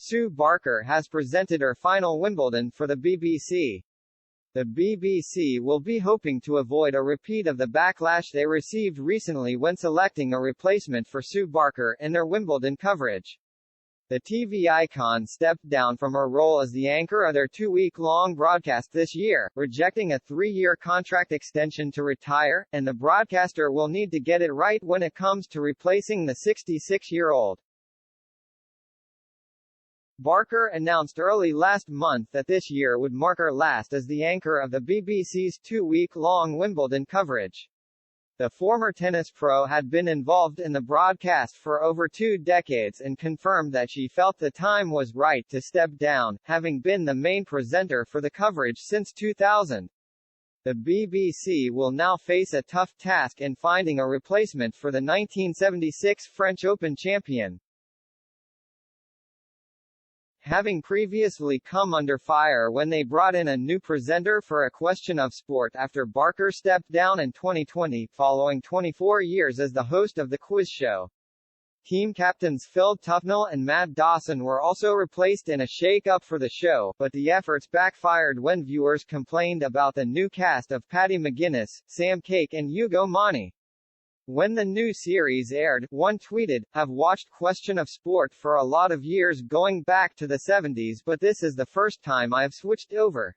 Sue Barker has presented her final Wimbledon for the BBC. The BBC will be hoping to avoid a repeat of the backlash they received recently when selecting a replacement for Sue Barker in their Wimbledon coverage. The TV icon stepped down from her role as the anchor of their 2-week-long broadcast this year, rejecting a 3-year contract extension to retire, and the broadcaster will need to get it right when it comes to replacing the 66-year-old. Barker announced early last month that this year would mark her last as the anchor of the BBC's 2-week-long Wimbledon coverage. The former tennis pro had been involved in the broadcast for over 2 decades and confirmed that she felt the time was right to step down, having been the main presenter for the coverage since 2000. The BBC will now face a tough task in finding a replacement for the 1976 French Open champion. Having previously come under fire when they brought in a new presenter for A Question of Sport after Barker stepped down in 2020, following 24 years as the host of the quiz show. Team captains Phil Tufnell and Matt Dawson were also replaced in a shake-up for the show, but the efforts backfired when viewers complained about the new cast of Paddy McGuinness, Sam Cake and Ugo Monti. When the new series aired, one tweeted, "I've watched Question of Sport for a lot of years going back to the 70s, but this is the first time I've switched over.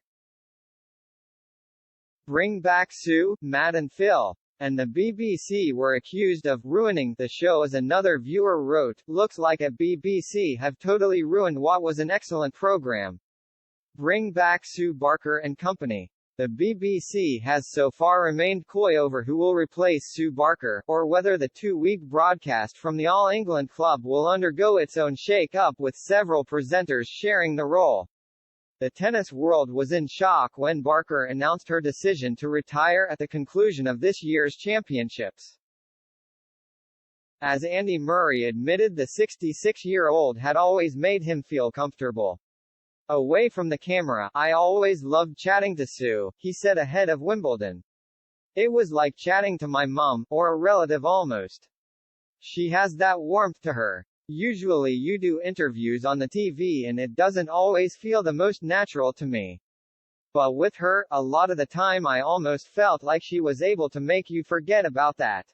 Bring back Sue, Matt and Phil." And the BBC were accused of ruining the show, as another viewer wrote, "Looks like a BBC have totally ruined what was an excellent program. Bring back Sue Barker and company." The BBC has so far remained coy over who will replace Sue Barker, or whether the 2-week broadcast from the All England Club will undergo its own shake-up with several presenters sharing the role. The tennis world was in shock when Barker announced her decision to retire at the conclusion of this year's championships. As Andy Murray admitted, the 66-year-old had always made him feel comfortable. "Away from the camera, I always loved chatting to Sue," he said ahead of Wimbledon. "It was like chatting to my mum, or a relative almost. She has that warmth to her. Usually you do interviews on the TV and it doesn't always feel the most natural to me. But with her, a lot of the time I almost felt like she was able to make you forget about that."